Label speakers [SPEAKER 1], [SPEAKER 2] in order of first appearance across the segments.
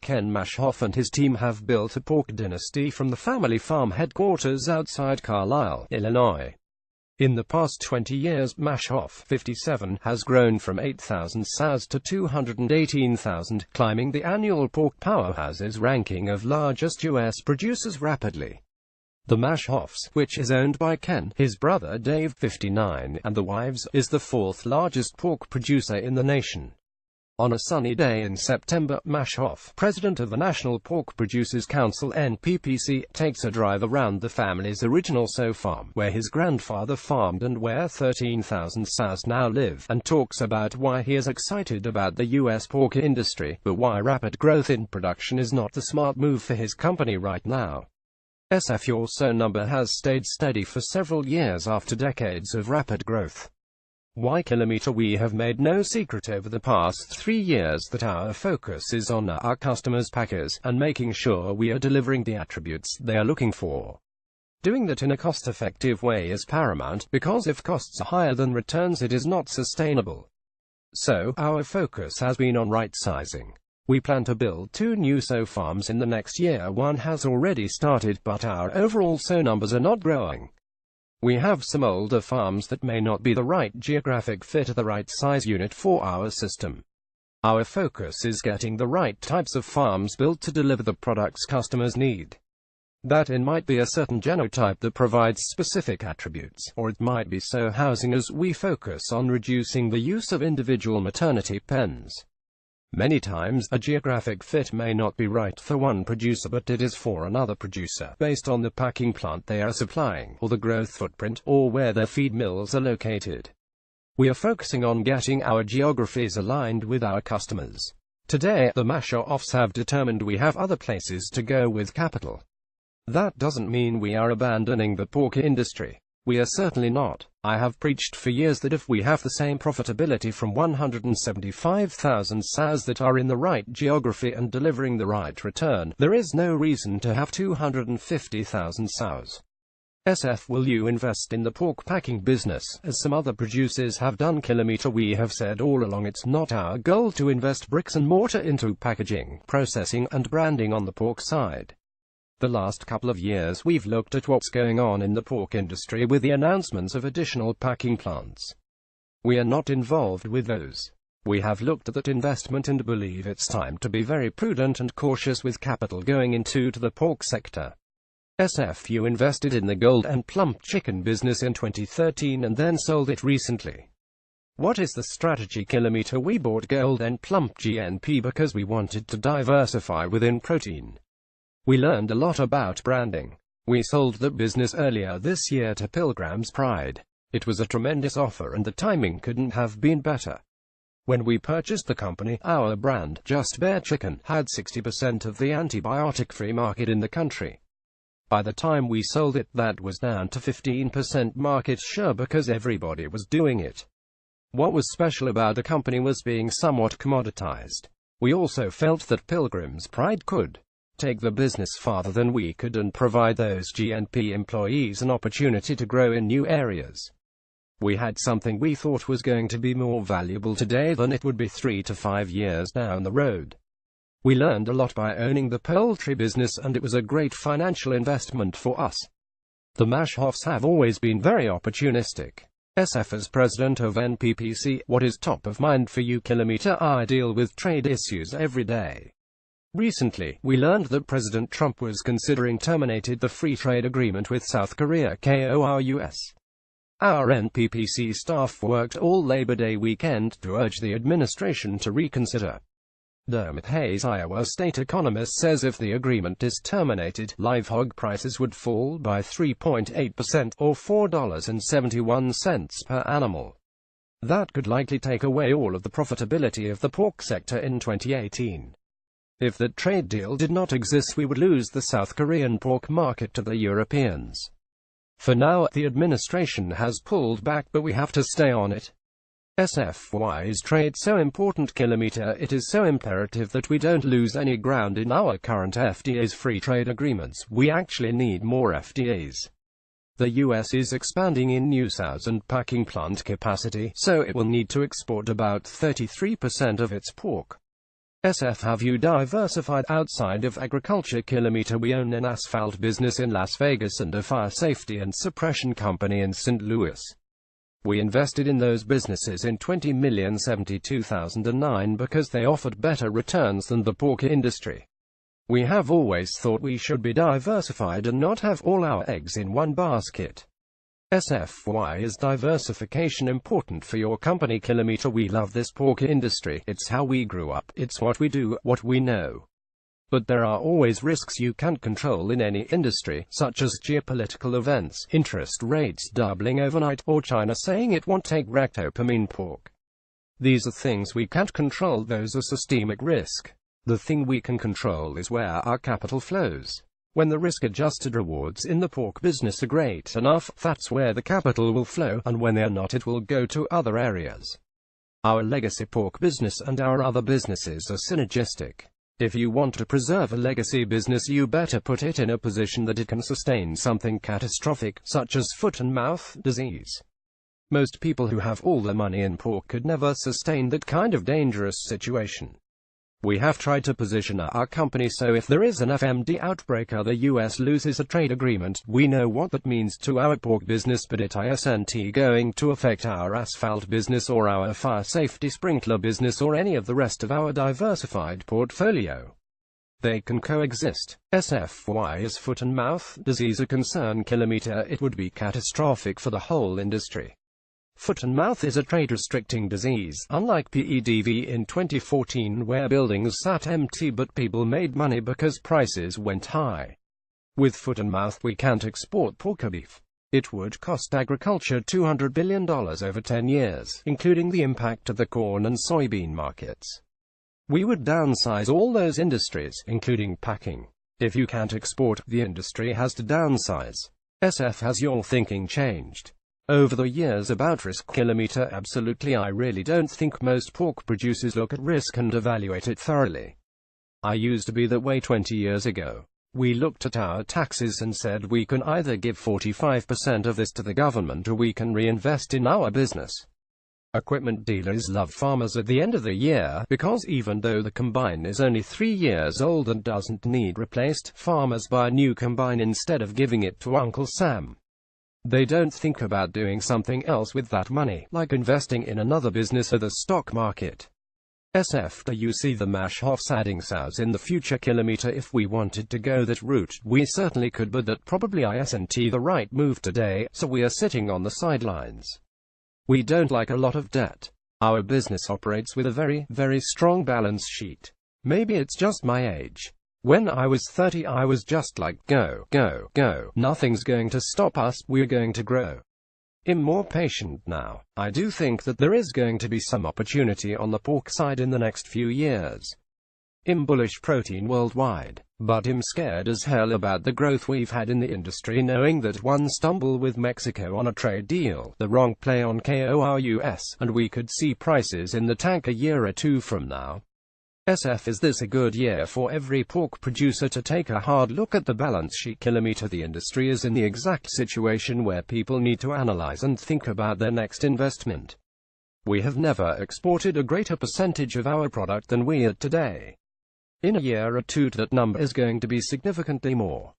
[SPEAKER 1] Ken Maschhoff and his team have built a pork dynasty from the family farm headquarters outside Carlisle, Illinois. In the past 20 years, Maschhoff, 57, has grown from 8,000 sows to 218,000, climbing the annual pork powerhouse's ranking of largest U.S. producers rapidly. The Maschhoffs, which is owned by Ken, his brother Dave, 59, and the wives, is the fourth largest pork producer in the nation. On a sunny day in September, Maschhoff, president of the National Pork Producers Council (NPPC), takes a drive around the family's original sow farm, where his grandfather farmed and where 13,000 sows now live, and talks about why he is excited about the U.S. pork industry, but why rapid growth in production is not the smart move for his company right now. Your sow number has stayed steady for several years after decades of rapid growth. Why? We have made no secret over the past 3 years that our focus is on our customers' packers, and making sure we are delivering the attributes they are looking for. Doing that in a cost-effective way is paramount, because if costs are higher than returns, it is not sustainable. So, our focus has been on right-sizing. We plan to build 2 new sow farms in the next year. One has already started, but our overall sow numbers are not growing. We have some older farms that may not be the right geographic fit or the right size unit for our system. Our focus is getting the right types of farms built to deliver the products customers need. That in might be a certain genotype that provides specific attributes, or it might be sow housing as we focus on reducing the use of individual maternity pens. Many times, a geographic fit may not be right for one producer, but it is for another producer, based on the packing plant they are supplying, or the growth footprint, or where their feed mills are located. We are focusing on getting our geographies aligned with our customers. Today, the Maschhoffs have determined we have other places to go with capital. That doesn't mean we are abandoning the pork industry. We are certainly not. I have preached for years that if we have the same profitability from 175,000 sows that are in the right geography and delivering the right return, there is no reason to have 250,000 sows. Will you invest in the pork packing business, as some other producers have done? We have said all along it's not our goal to invest bricks and mortar into packaging, processing, and branding on the pork side. The last couple of years we've looked at what's going on in the pork industry with the announcements of additional packing plants. We are not involved with those. We have looked at that investment and believe it's time to be very prudent and cautious with capital going into the pork sector. You invested in the Gold and Plump chicken business in 2013 and then sold it recently. What is the strategy? We bought Gold and Plump GNP because we wanted to diversify within protein. We learned a lot about branding. We sold the business earlier this year to Pilgrim's Pride. It was a tremendous offer and the timing couldn't have been better. When we purchased the company, our brand, Just Bare Chicken, had 60% of the antibiotic-free market in the country. By the time we sold it, that was down to 15% market share because everybody was doing it. What was special about the company was being somewhat commoditized. We also felt that Pilgrim's Pride could take the business farther than we could and provide those GNP employees an opportunity to grow in new areas. We had something we thought was going to be more valuable today than it would be 3 to 5 years down the road. We learned a lot by owning the poultry business, and it was a great financial investment for us. The Maschhoffs have always been very opportunistic. As president of NPPC, what is top of mind for you? I deal with trade issues every day. Recently, we learned that President Trump was considering terminating the free trade agreement with South Korea (KORUS). Our NPPC staff worked all Labor Day weekend to urge the administration to reconsider. Dermot Hayes, Iowa state economist, says if the agreement is terminated, live hog prices would fall by 3.8% or $4.71 per animal. That could likely take away all of the profitability of the pork sector in 2018. If the trade deal did not exist, we would lose the South Korean pork market to the Europeans. For now, the administration has pulled back, but we have to stay on it. Why is trade so important? It is so imperative that we don't lose any ground in our current FTA's free trade agreements. We actually need more FTAs. The US is expanding in new sows and packing plant capacity, so it will need to export about 33% of its pork. SF, have you diversified outside of agriculture? Kilometer, we own an asphalt business in Las Vegas and a fire safety and suppression company in St. Louis. We invested in those businesses in 20,072,009 because they offered better returns than the pork industry. We have always thought we should be diversified and not have all our eggs in one basket. SF, why is diversification important for your company? Kilometer, we love this pork industry. It's how we grew up. It's what we do, what we know. But there are always risks you can't control in any industry, such as geopolitical events, interest rates doubling overnight, or China saying it won't take ractopamine pork. These are things we can't control. Those are systemic risk. The thing we can control is where our capital flows. When the risk-adjusted rewards in the pork business are great enough, that's where the capital will flow, and when they're not, it will go to other areas. Our legacy pork business and our other businesses are synergistic. If you want to preserve a legacy business, you better put it in a position that it can sustain something catastrophic, such as foot and mouth disease. Most people who have all the money in pork could never sustain that kind of dangerous situation. We have tried to position our company so if there is an FMD outbreak or the US loses a trade agreement, we know what that means to our pork business, but it isn't going to affect our asphalt business or our fire safety sprinkler business or any of the rest of our diversified portfolio. They can coexist. SF, why is foot and mouth disease a concern? Kilometer, it would be catastrophic for the whole industry. Foot and mouth is a trade-restricting disease, unlike PEDV in 2014 where buildings sat empty but people made money because prices went high. With foot and mouth we can't export pork or beef. It would cost agriculture $200 billion over 10 years, including the impact of the corn and soybean markets. We would downsize all those industries, including packing. If you can't export, the industry has to downsize. SF, has your thinking changed over the years about risk? Kilometer, absolutely. I really don't think most pork producers look at risk and evaluate it thoroughly. I used to be that way 20 years ago. We looked at our taxes and said we can either give 45% of this to the government or we can reinvest in our business. Equipment dealers love farmers at the end of the year, because even though the combine is only 3 years old and doesn't need replaced, farmers buy a new combine instead of giving it to Uncle Sam. They don't think about doing something else with that money, like investing in another business or the stock market. SF, do you see the Maschhoffs adding sows in the future? Kilometer, if we wanted to go that route, we certainly could, but that probably isn't the right move today, so we are sitting on the sidelines. We don't like a lot of debt. Our business operates with a very, very strong balance sheet. Maybe it's just my age. When I was 30, I was just like, go, go, go. Nothing's going to stop us, we're going to grow. I'm more patient now. I do think that there is going to be some opportunity on the pork side in the next few years. I'm bullish protein worldwide, but I'm scared as hell about the growth we've had in the industry, knowing that one stumble with Mexico on a trade deal, the wrong play on KORUS, and we could see prices in the tank a year or two from now. SF, is this a good year for every pork producer to take a hard look at the balance sheet? Kilometer, the industry is in the exact situation where people need to analyze and think about their next investment. We have never exported a greater percentage of our product than we are today. In a year or two, that number is going to be significantly more.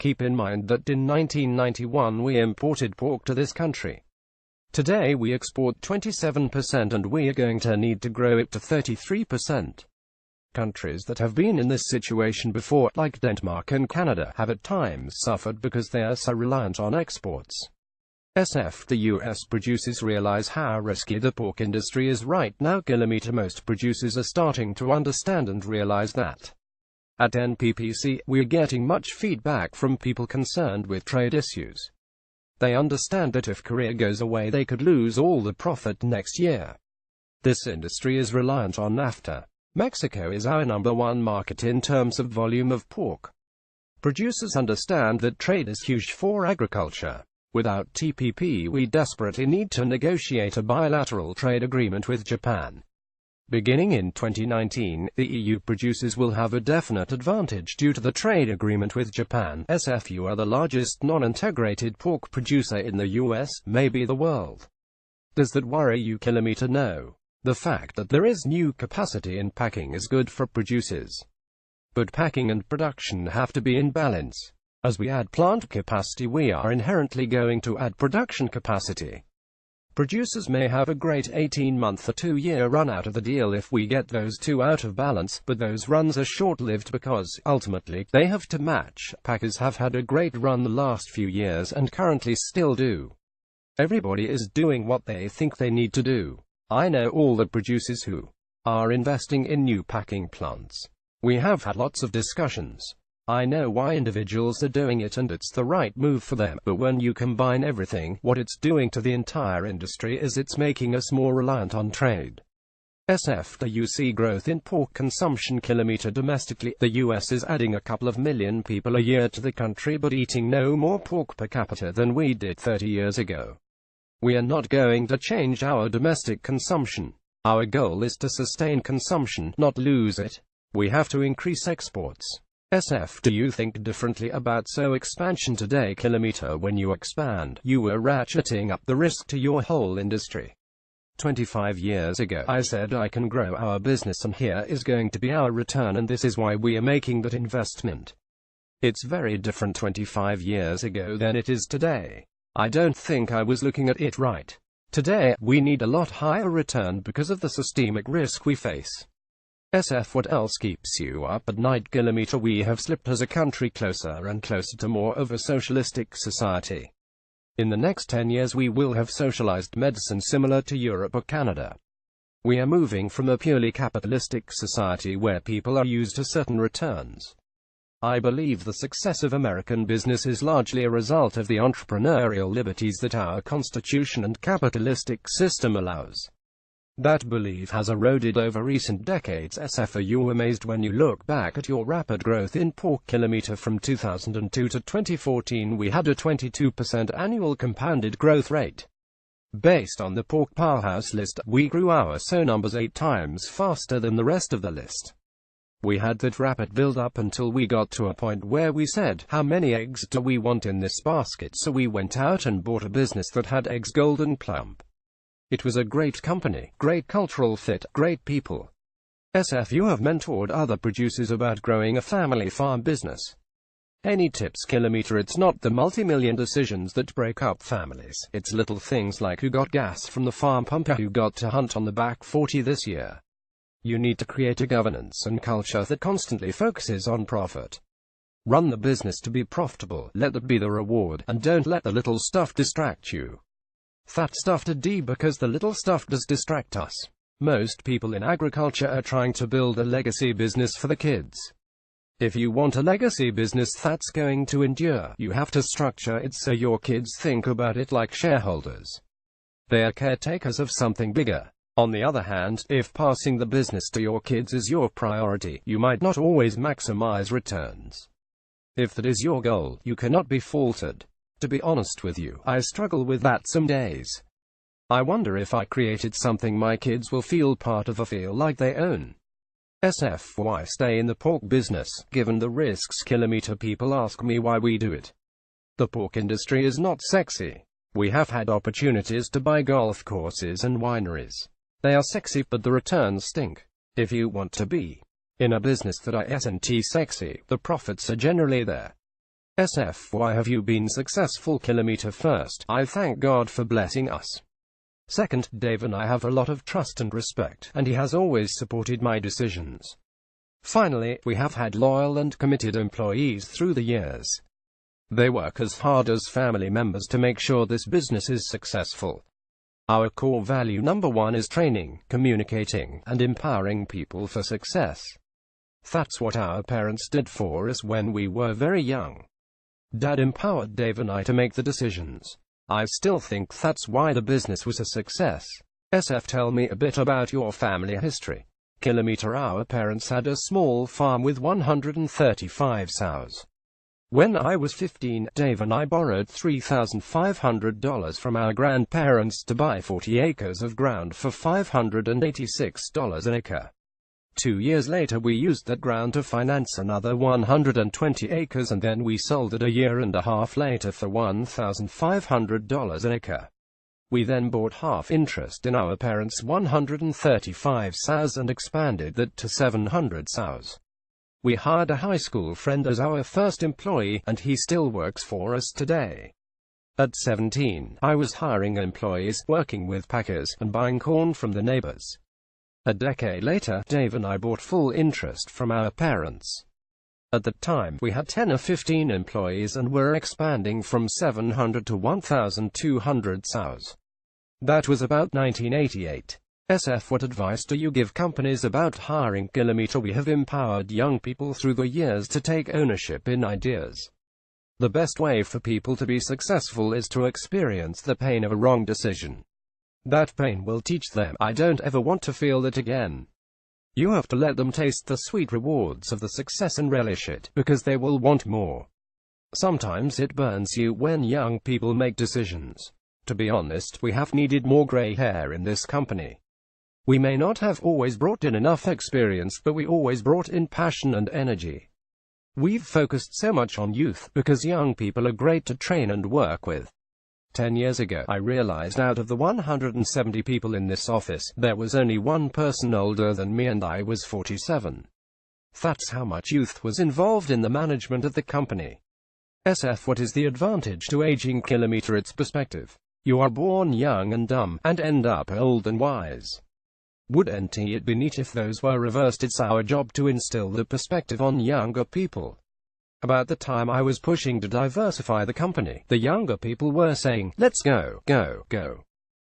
[SPEAKER 1] Keep in mind that in 1991 we imported pork to this country. Today we export 27% and we are going to need to grow it to 33%. Countries that have been in this situation before, like Denmark and Canada, have at times suffered because they are so reliant on exports. SF, the US producers realize how risky the pork industry is right now. Kilometer, most producers are starting to understand and realize that. At NPPC, we're getting much feedback from people concerned with trade issues. They understand that if Korea goes away, they could lose all the profit next year. This industry is reliant on NAFTA. Mexico is our #1 market in terms of volume of pork. Producers understand that trade is huge for agriculture. Without TPP, we desperately need to negotiate a bilateral trade agreement with Japan. Beginning in 2019, the EU producers will have a definite advantage due to the trade agreement with Japan. SF, you are the largest non-integrated pork producer in the US, maybe the world. Does that worry you? Kilometer, no. The fact that there is new capacity in packing is good for producers. But packing and production have to be in balance. As we add plant capacity, we are inherently going to add production capacity. Producers may have a great 18-month or 2-year run out of the deal if we get those two out of balance, but those runs are short-lived because, ultimately, they have to match. Packers have had a great run the last few years and currently still do. Everybody is doing what they think they need to do. I know all the producers who are investing in new packing plants. We have had lots of discussions. I know why individuals are doing it and it's the right move for them, but when you combine everything, what it's doing to the entire industry is it's making us more reliant on trade. You see growth in pork consumption kilometer domestically. The US is adding a couple of million people a year to the country but eating no more pork per capita than we did 30 years ago. We are not going to change our domestic consumption. Our goal is to sustain consumption, not lose it. We have to increase exports. Do you think differently about expansion today? Kilometer, when you expand, you are ratcheting up the risk to your whole industry. 25 years ago, I said I can grow our business and here is going to be our return and this is why we are making that investment. It's very different 25 years ago than it is today. I don't think I was looking at it right. Today, we need a lot higher return because of the systemic risk we face. What else keeps you up at night? Kilometer, we have slipped as a country closer and closer to more of a socialistic society. In the next 10 years we will have socialized medicine similar to Europe or Canada. We are moving from a purely capitalistic society where people are used to certain returns. I believe the success of American business is largely a result of the entrepreneurial liberties that our constitution and capitalistic system allows. That belief has eroded over recent decades. Are you amazed when you look back at your rapid growth in pork? Kilometer, from 2002 to 2014 we had a 22% annual compounded growth rate. Based on the pork powerhouse list, we grew our numbers 8 times faster than the rest of the list. We had that rapid build-up until we got to a point where we said, how many eggs do we want in this basket? So we went out and bought a business that had eggs golden plump. It was a great company, great cultural fit, great people. You have mentored other producers about growing a family farm business. Any tips? Kilometer, it's not the multi-million decisions that break up families. It's little things like who got gas from the farm pump or who got to hunt on the back 40 this year. You need to create a governance and culture that constantly focuses on profit. Run the business to be profitable, let that be the reward, and don't let the little stuff distract you. That stuff to D because the little stuff does distract us. Most people in agriculture are trying to build a legacy business for the kids. If you want a legacy business that's going to endure, you have to structure it so your kids think about it like shareholders. They are caretakers of something bigger. On the other hand, if passing the business to your kids is your priority, you might not always maximize returns. If that is your goal, you cannot be faulted. To be honest with you, I struggle with that some days. I wonder if I created something my kids will feel part of or feel like they own. Why stay in the pork business, given the risks? Kilometer, people ask me why we do it. The pork industry is not sexy. We have had opportunities to buy golf courses and wineries. They are sexy, but the returns stink. If you want to be in a business that isn't sexy, the profits are generally there. Why have you been successful? Kilometer, first, I thank God for blessing us. Second, Dave and I have a lot of trust and respect, and he has always supported my decisions. Finally, we have had loyal and committed employees through the years. They work as hard as family members to make sure this business is successful. Our core value number 1 is training, communicating, and empowering people for success. That's what our parents did for us when we were very young. Dad empowered Dave and I to make the decisions. I still think that's why the business was a success. Tell me a bit about your family history. Kilometer, our parents had a small farm with 135 sows. When I was 15, Dave and I borrowed $3,500 from our grandparents to buy 40 acres of ground for $586 an acre. 2 years later we used that ground to finance another 120 acres and then we sold it a year and a half later for $1,500 an acre. We then bought half interest in our parents' 135 sows and expanded that to 700 sows. We hired a high school friend as our first employee, and he still works for us today. At 17, I was hiring employees, working with packers, and buying corn from the neighbors. A decade later, Dave and I bought full interest from our parents. At the time, we had 10 or 15 employees and were expanding from 700 to 1,200 sows. That was about 1988. SF: What advice do you give companies about hiring? Kilometer: We have empowered young people through the years to take ownership in ideas. The best way for people to be successful is to experience the pain of a wrong decision. That pain will teach them, I don't ever want to feel that again. You have to let them taste the sweet rewards of the success and relish it, because they will want more. Sometimes it burns you when young people make decisions. To be honest, we have needed more gray hair in this company. We may not have always brought in enough experience, but we always brought in passion and energy. We've focused so much on youth, because young people are great to train and work with. 10 years ago, I realized out of the 170 people in this office, there was only one person older than me, and I was 47. That's how much youth was involved in the management of the company. SF: What is the advantage to aging? Kilometer: It's perspective. You are born young and dumb, and end up old and wise. Wouldn't it be neat if those were reversed? It's our job to instill the perspective on younger people. About the time I was pushing to diversify the company, the younger people were saying, let's go, go, go.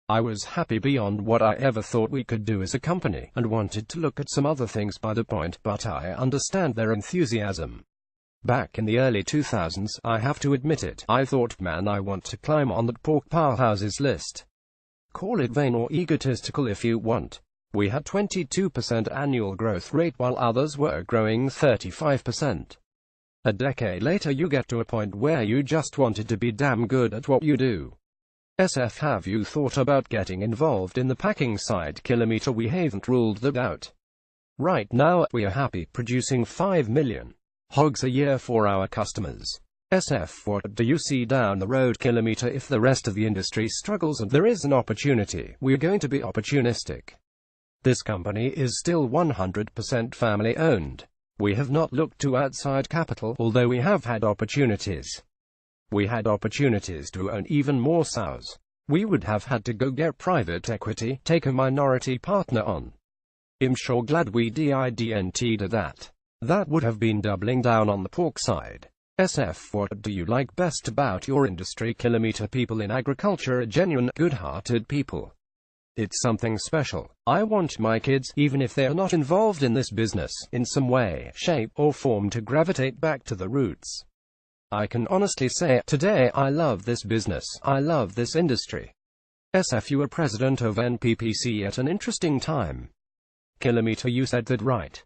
[SPEAKER 1] I was happy beyond what I ever thought we could do as a company, and wanted to look at some other things by the point, but I understand their enthusiasm. Back in the early 2000s, I have to admit it, I thought, man, I want to climb on that pork powerhouses list. Call it vain or egotistical if you want. We had 22% annual growth rate while others were growing 35%. A decade later you get to a point where you just wanted to be damn good at what you do. SF: Have you thought about getting involved in the packing side? Kilometer: We haven't ruled that out. Right now, we are happy producing 5 million hogs a year for our customers. SF: What do you see down the road? Kilometer: If the rest of the industry struggles and there is an opportunity, we're going to be opportunistic. This company is still 100% family owned. We have not looked to outside capital, although we have had opportunities. We had opportunities to own even more sows. We would have had to go get private equity, take a minority partner on. I'm sure glad we didn't do that. That would have been doubling down on the pork side. SF: What do you like best about your industry? Kilometer: People in agriculture are genuine, good-hearted people. It's something special. I want my kids, even if they are not involved in this business, in some way, shape, or form to gravitate back to the roots. I can honestly say, today, I love this business, I love this industry. SF: You were president of NPPC at an interesting time. Kilometer: You said that right.